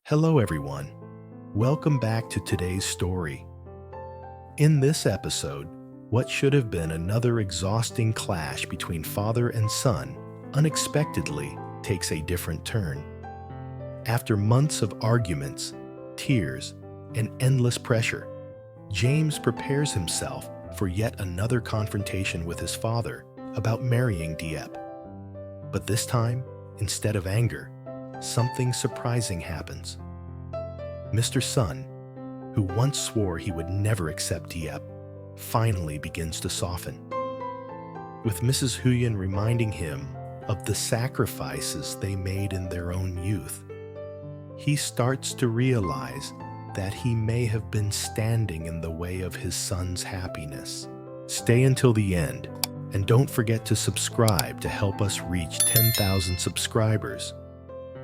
Hello, everyone. Welcome back to today's story. In this episode, what should have been another exhausting clash between father and son unexpectedly takes a different turn. After months of arguments, tears, and endless pressure, James prepares himself for yet another confrontation with his father about marrying Diep. But this time, instead of anger, something surprising happens. Mr. Sun, who once swore he would never accept Diep, finally begins to soften. With Mrs. Huyen reminding him of the sacrifices they made in their own youth, he starts to realize that he may have been standing in the way of his son's happiness. Stay until the end, and don't forget to subscribe to help us reach 10,000 subscribers.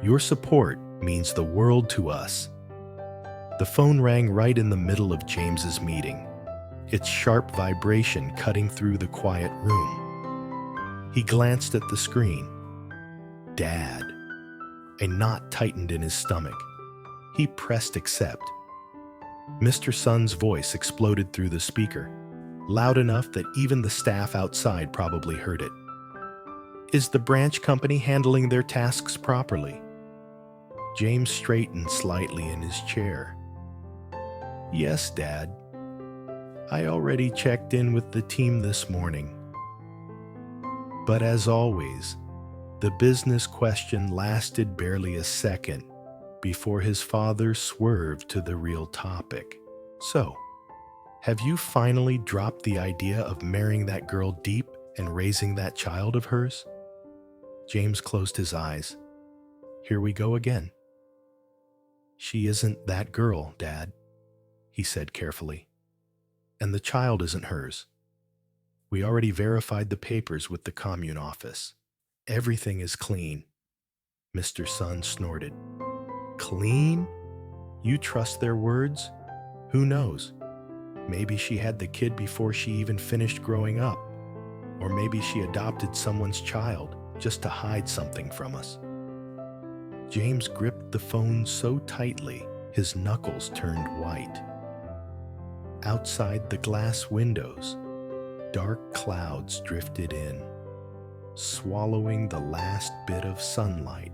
Your support means the world to us. The phone rang right in the middle of James's meeting, its sharp vibration cutting through the quiet room. He glanced at the screen. Dad. A knot tightened in his stomach. He pressed accept. Mr. Sun's voice exploded through the speaker, loud enough that even the staff outside probably heard it. Is the branch company handling their tasks properly? James straightened slightly in his chair. Yes, Dad. I already checked in with the team this morning. But as always, the business question lasted barely a second before his father swerved to the real topic. So, have you finally dropped the idea of marrying that girl Diep and raising that child of hers? James closed his eyes. Here we go again. She isn't that girl, Dad, he said carefully. And the child isn't hers. We already verified the papers with the commune office. Everything is clean. Mr. Sun snorted. Clean? You trust their words? Who knows? Maybe she had the kid before she even finished growing up. Or maybe she adopted someone's child just to hide something from us. James gripped the phone so tightly, his knuckles turned white. Outside the glass windows, dark clouds drifted in, swallowing the last bit of sunlight,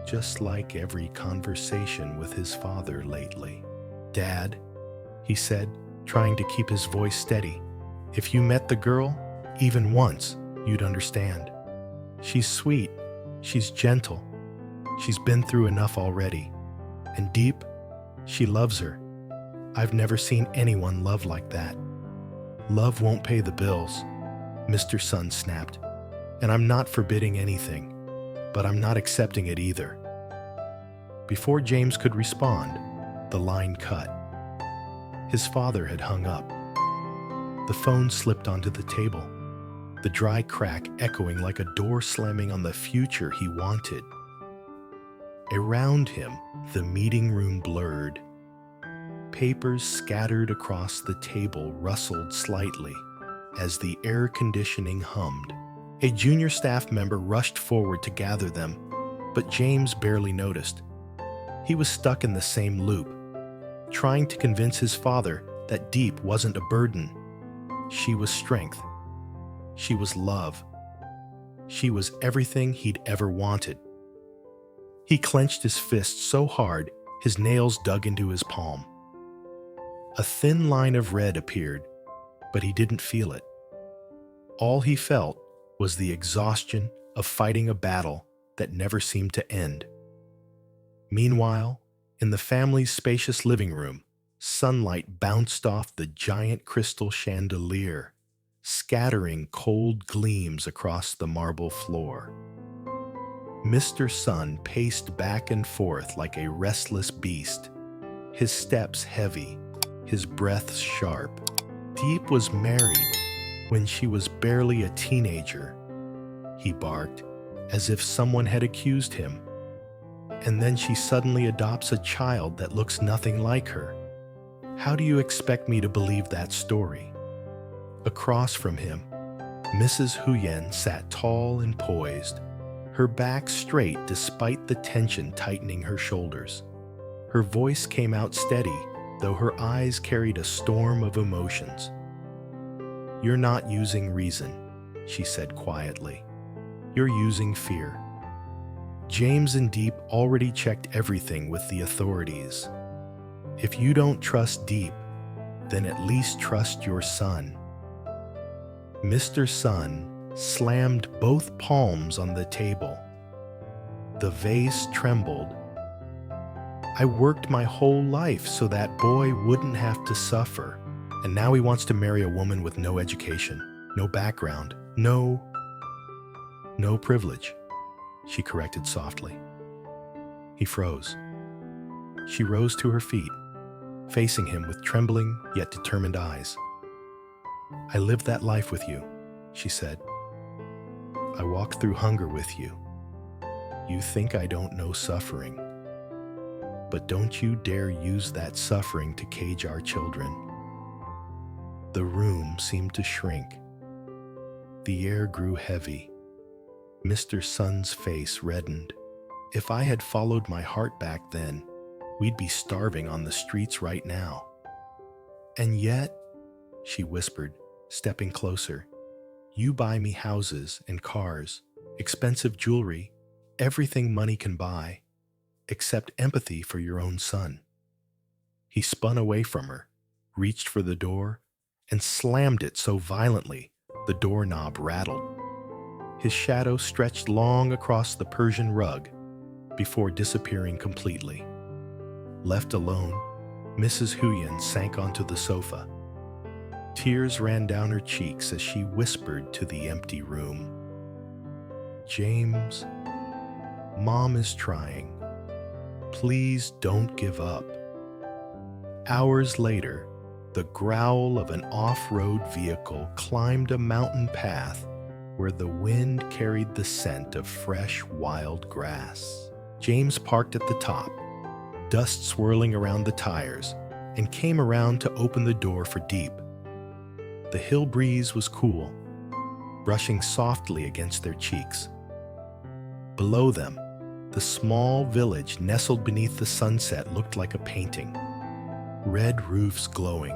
just like every conversation with his father lately. Dad, he said, trying to keep his voice steady, if you met the girl, even once, you'd understand. She's sweet, she's gentle, she's been through enough already. And Diep, she loves her. I've never seen anyone love like that. Love won't pay the bills, Mr. Sun snapped. And I'm not forbidding anything, but I'm not accepting it either. Before James could respond, the line cut. His father had hung up. The phone slipped onto the table, the dry crack echoing like a door slamming on the future he wanted. Around him, the meeting room blurred. Papers scattered across the table rustled slightly as the air conditioning hummed. A junior staff member rushed forward to gather them, but James barely noticed. He was stuck in the same loop, trying to convince his father that Diep wasn't a burden. She was strength. She was love. She was everything he'd ever wanted. He clenched his fist so hard, his nails dug into his palm. A thin line of red appeared, but he didn't feel it. All he felt was the exhaustion of fighting a battle that never seemed to end. Meanwhile, in the family's spacious living room, sunlight bounced off the giant crystal chandelier, scattering cold gleams across the marble floor. Mr. Sun paced back and forth like a restless beast, his steps heavy, his breath sharp. Diep was married when she was barely a teenager, he barked, as if someone had accused him. And then she suddenly adopts a child that looks nothing like her. How do you expect me to believe that story? Across from him, Mrs. Huyen sat tall and poised, her back straight despite the tension tightening her shoulders. Her voice came out steady, though her eyes carried a storm of emotions. "You're not using reason," she said quietly. "You're using fear. James and Diep already checked everything with the authorities. If you don't trust Diep, then at least trust your son." Mr. Sun slammed both palms on the table. The vase trembled. "I worked my whole life so that boy wouldn't have to suffer. And now he wants to marry a woman with no education, no background, no privilege," she corrected softly. He froze. She rose to her feet, facing him with trembling yet determined eyes. "I lived that life with you," she said. "I walked through hunger with you. You think I don't know suffering. But don't you dare use that suffering to cage our children." The room seemed to shrink. The air grew heavy. Mr. Sun's face reddened. "If I had followed my heart back then, we'd be starving on the streets right now. And yet," she whispered, stepping closer, "you buy me houses and cars, expensive jewelry, everything money can buy, except empathy for your own son." He spun away from her, reached for the door, and slammed it so violently the doorknob rattled. His shadow stretched long across the Persian rug before disappearing completely. Left alone, Mrs. Huyen sank onto the sofa. Tears ran down her cheeks as she whispered to the empty room, "James, Mom is trying. Please don't give up." Hours later, the growl of an off-road vehicle climbed a mountain path where the wind carried the scent of fresh, wild grass. James parked at the top, dust swirling around the tires, and came around to open the door for Diep. The hill breeze was cool, brushing softly against their cheeks. Below them, the small village nestled beneath the sunset looked like a painting. Red roofs glowing,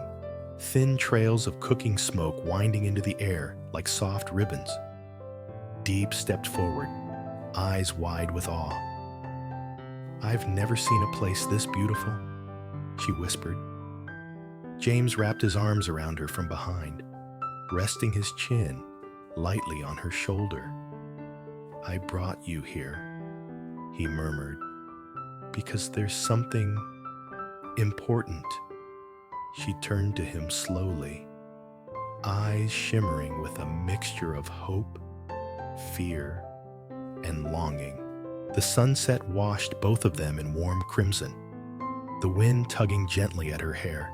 thin trails of cooking smoke winding into the air like soft ribbons. Diep stepped forward, eyes wide with awe. "I've never seen a place this beautiful," she whispered. James wrapped his arms around her from behind, resting his chin lightly on her shoulder. "I brought you here," he murmured, "because there's something important." She turned to him slowly, eyes shimmering with a mixture of hope, fear, and longing. The sunset washed both of them in warm crimson, the wind tugging gently at her hair.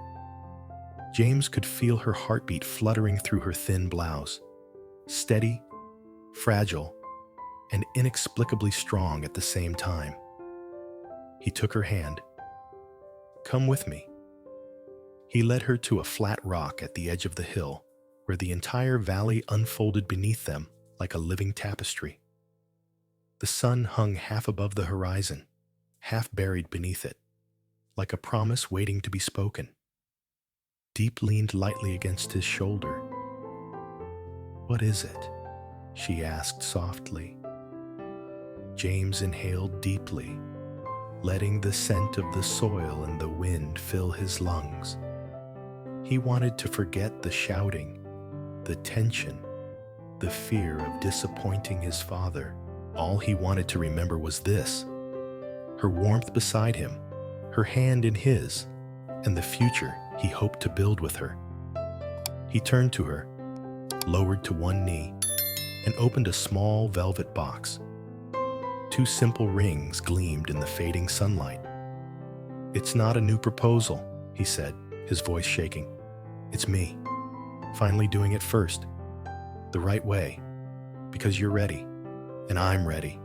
James could feel her heartbeat fluttering through her thin blouse, steady, fragile, and inexplicably strong at the same time. He took her hand. "Come with me." He led her to a flat rock at the edge of the hill, where the entire valley unfolded beneath them like a living tapestry. The sun hung half above the horizon, half buried beneath it, like a promise waiting to be spoken. Diep leaned lightly against his shoulder. "What is it?" she asked softly. James inhaled deeply, letting the scent of the soil and the wind fill his lungs. He wanted to forget the shouting, the tension, the fear of disappointing his father. All he wanted to remember was this: her warmth beside him, her hand in his, and the future he hoped to build with her. He turned to her, lowered to one knee, and opened a small velvet box. 2 simple rings gleamed in the fading sunlight. "It's not a new proposal," he said, his voice shaking. "It's me, finally doing it first, the right way, because you're ready, and I'm ready."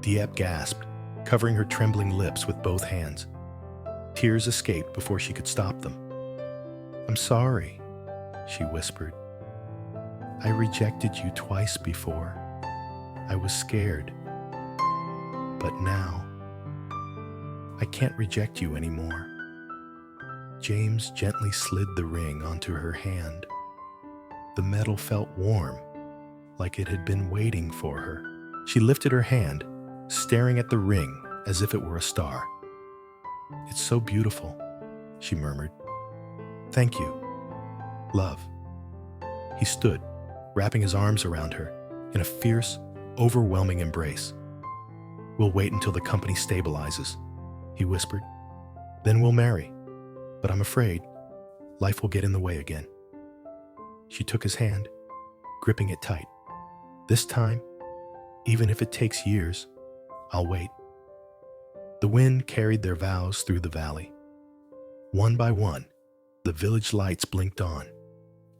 Diep gasped, covering her trembling lips with both hands. Tears escaped before she could stop them. "I'm sorry," she whispered. "I rejected you twice before. I was scared. But now..." I can't reject you anymore. James gently slid the ring onto her hand. The metal felt warm, like it had been waiting for her. She lifted her hand, staring at the ring as if it were a star. "It's so beautiful," she murmured. "Thank you. Love." He stood, wrapping his arms around her in a fierce, overwhelming embrace. "We'll wait until the company stabilizes," he whispered. "Then we'll marry. But I'm afraid life will get in the way again." She took his hand, gripping it tight. "This time, even if it takes years, I'll wait." The wind carried their vows through the valley. One by one, the village lights blinked on,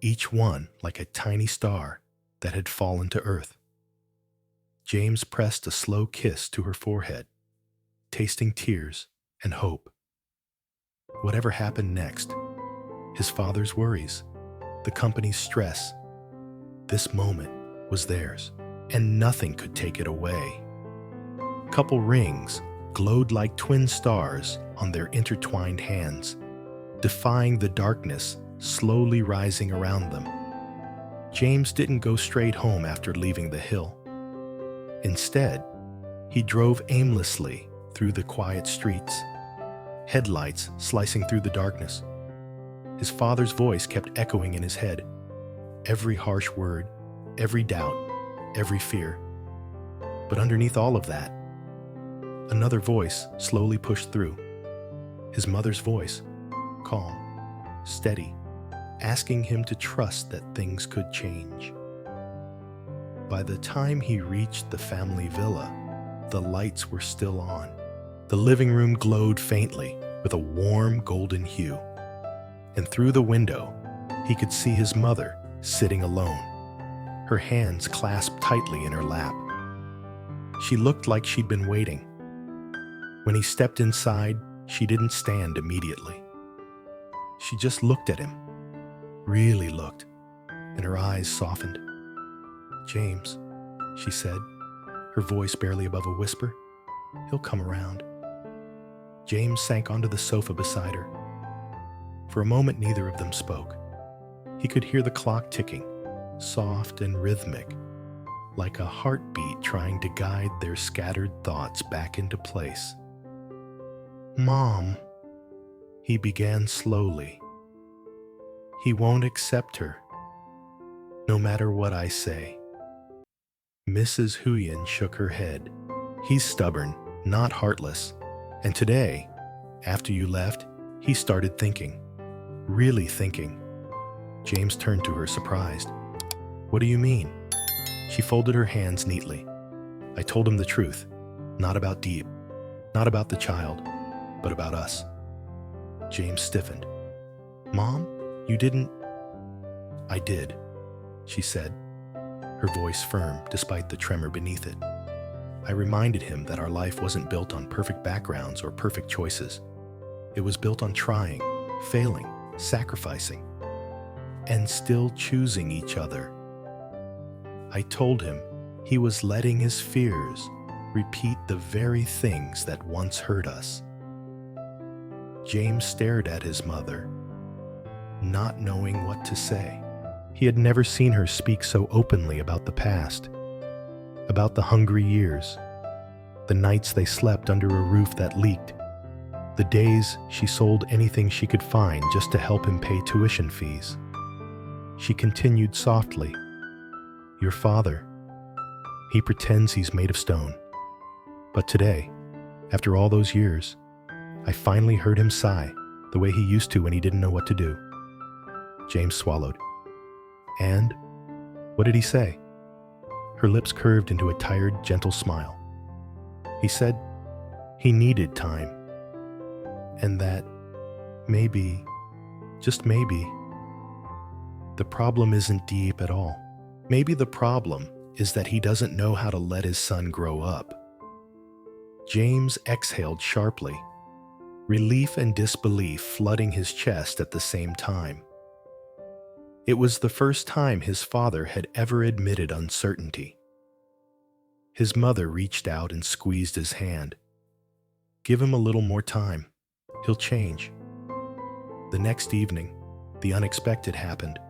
each one like a tiny star that had fallen to earth. James pressed a slow kiss to her forehead, tasting tears and hope. Whatever happened next, his father's worries, the company's stress, this moment was theirs, and nothing could take it away. Couple rings glowed like twin stars on their intertwined hands, defying the darkness slowly rising around them. James didn't go straight home after leaving the hill. Instead, he drove aimlessly through the quiet streets, headlights slicing through the darkness. His father's voice kept echoing in his head, every harsh word, every doubt, every fear. But underneath all of that, another voice slowly pushed through. His mother's voice, calm, steady, asking him to trust that things could change. By the time he reached the family villa, the lights were still on. The living room glowed faintly with a warm golden hue. And through the window, he could see his mother sitting alone, her hands clasped tightly in her lap. She looked like she'd been waiting. When he stepped inside, she didn't stand immediately. She just looked at him, really looked, and her eyes softened. "James," she said, her voice barely above a whisper, "he'll come around." James sank onto the sofa beside her. For a moment, neither of them spoke. He could hear the clock ticking, soft and rhythmic, like a heartbeat trying to guide their scattered thoughts back into place. "Mom," he began slowly. "He won't accept her, no matter what I say." Mrs. Huyen shook her head. "He's stubborn, not heartless. And today, after you left, he started thinking, really thinking." James turned to her, surprised. "What do you mean?" She folded her hands neatly. "I told him the truth, not about Diep, not about the child, but about us." James stiffened. "Mom, you didn't—" "I did," she said, her voice firm despite the tremor beneath it. "I reminded him that our life wasn't built on perfect backgrounds or perfect choices. It was built on trying, failing, sacrificing, and still choosing each other. I told him he was letting his fears repeat the very things that once hurt us." James stared at his mother, not knowing what to say. He had never seen her speak so openly about the past, about the hungry years, the nights they slept under a roof that leaked, the days she sold anything she could find just to help him pay tuition fees. She continued softly, "Your father, he pretends he's made of stone. But today, after all those years, I finally heard him sigh the way he used to when he didn't know what to do." James swallowed. "And what did he say?" Her lips curved into a tired, gentle smile. "He said he needed time, and that maybe, just maybe, the problem isn't Diep at all. Maybe the problem is that he doesn't know how to let his son grow up." James exhaled sharply, relief and disbelief flooding his chest at the same time. It was the first time his father had ever admitted uncertainty. His mother reached out and squeezed his hand. Give him a little more time. He'll change. The next evening, the unexpected happened.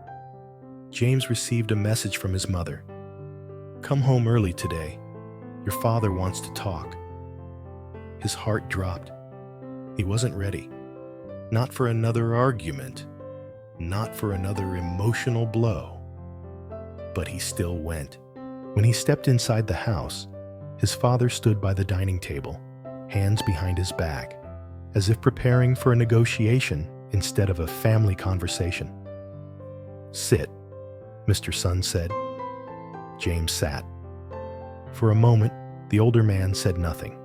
James received a message from his mother. "Come home early today. Your father wants to talk." His heart dropped. He wasn't ready. Not for another argument. Not for another emotional blow. But he still went. When he stepped inside the house, his father stood by the dining table, hands behind his back, as if preparing for a negotiation instead of a family conversation. "Sit," Mr. Sun said. James sat. For a moment, the older man said nothing.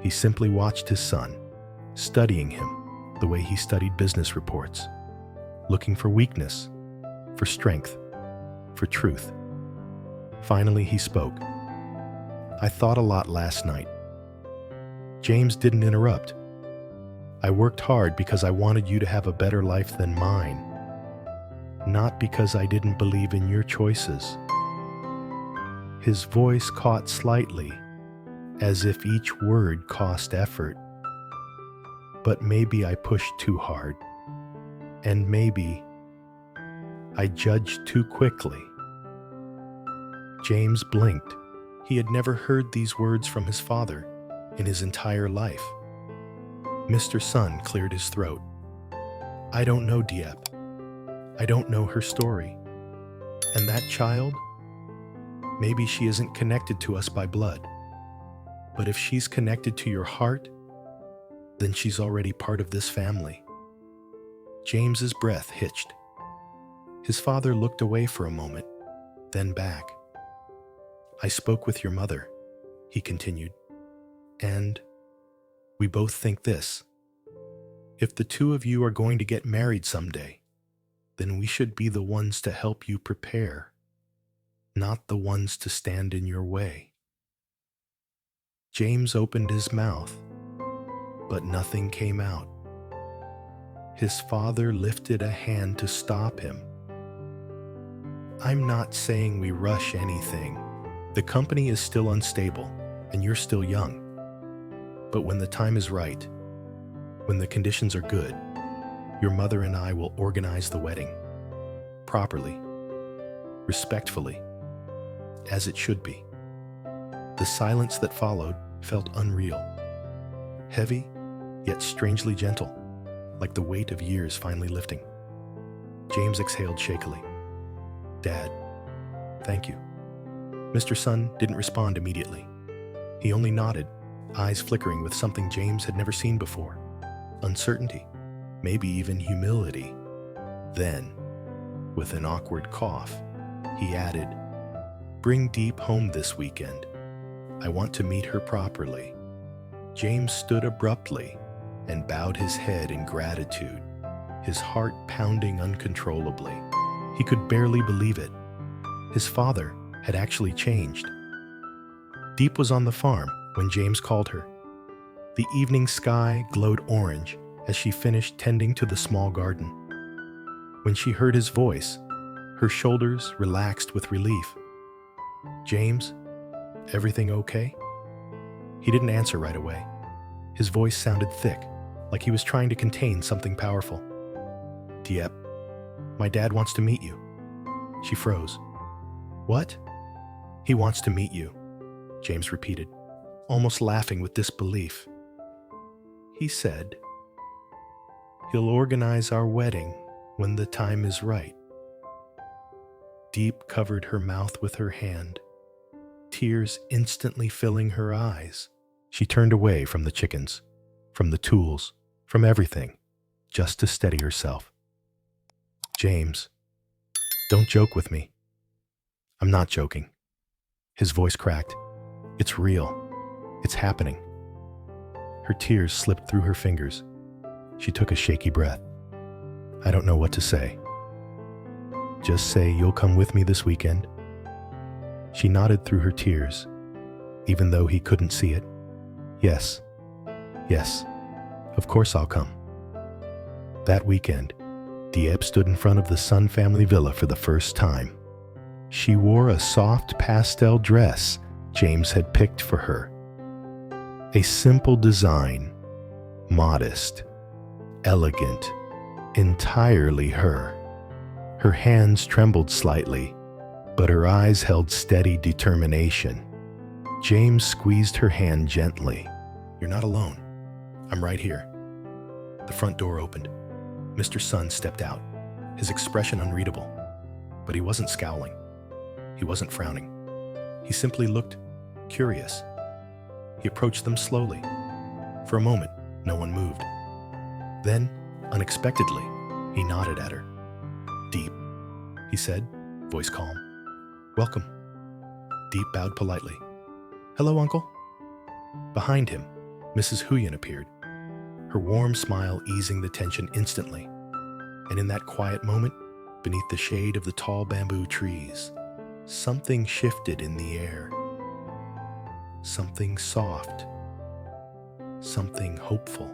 He simply watched his son, studying him the way he studied business reports, looking for weakness, for strength, for truth. Finally, he spoke. "I thought a lot last night." James didn't interrupt. "I worked hard because I wanted you to have a better life than mine, not because I didn't believe in your choices." His voice caught slightly, as if each word cost effort. "But maybe I pushed too hard, and maybe I judged too quickly." James blinked. He had never heard these words from his father in his entire life. Mr. Sun cleared his throat. "I don't know Diep. I don't know her story. And that child? Maybe she isn't connected to us by blood. But if she's connected to your heart, then she's already part of this family." James's breath hitched. His father looked away for a moment, then back. "I spoke with your mother," he continued, "and we both think this. If the two of you are going to get married someday, then we should be the ones to help you prepare, not the ones to stand in your way." James opened his mouth, but nothing came out. His father lifted a hand to stop him. "I'm not saying we rush anything. The company is still unstable, and you're still young. But when the time is right, when the conditions are good, your mother and I will organize the wedding. Properly, respectfully, as it should be." The silence that followed felt unreal. Heavy, yet strangely gentle, like the weight of years finally lifting. James exhaled shakily. "Dad, thank you." Mr. Sun didn't respond immediately. He only nodded, eyes flickering with something James had never seen before. Uncertainty, maybe even humility. Then, with an awkward cough, he added, "Bring Diep home this weekend. I want to meet her properly." James stood abruptly and bowed his head in gratitude, his heart pounding uncontrollably. He could barely believe it. His father had actually changed. Diep was on the farm when James called her. The evening sky glowed orange as she finished tending to the small garden. When she heard his voice, her shoulders relaxed with relief. "James, everything okay?" He didn't answer right away. His voice sounded thick, like he was trying to contain something powerful. "Diep, my dad wants to meet you." She froze. "What?" "He wants to meet you," James repeated, almost laughing with disbelief. "He said he'll organize our wedding when the time is right." Diep covered her mouth with her hand, tears instantly filling her eyes. She turned away from the chickens, from the tools, from everything, just to steady herself. "James, don't joke with me." "I'm not joking." His voice cracked. "It's real. It's happening." Her tears slipped through her fingers. She took a shaky breath. "I don't know what to say." "Just say you'll come with me this weekend." She nodded through her tears, even though he couldn't see it. Yes, of course I'll come." That weekend, Diep stood in front of the Sun family villa for the first time. She wore a soft pastel dress James had picked for her. A simple design, modest, elegant, entirely her. Her hands trembled slightly, but her eyes held steady determination. James squeezed her hand gently. "You're not alone. I'm right here." The front door opened. Mr. Sun stepped out, his expression unreadable. But he wasn't scowling. He wasn't frowning. He simply looked curious. He approached them slowly. For a moment, no one moved. Then, unexpectedly, he nodded at her. "Diep," he said, voice calm. "Welcome." Diep bowed politely. "Hello, Uncle." Behind him, Mrs. Huyen appeared, her warm smile easing the tension instantly. And in that quiet moment, beneath the shade of the tall bamboo trees, something shifted in the air. Something soft, something hopeful.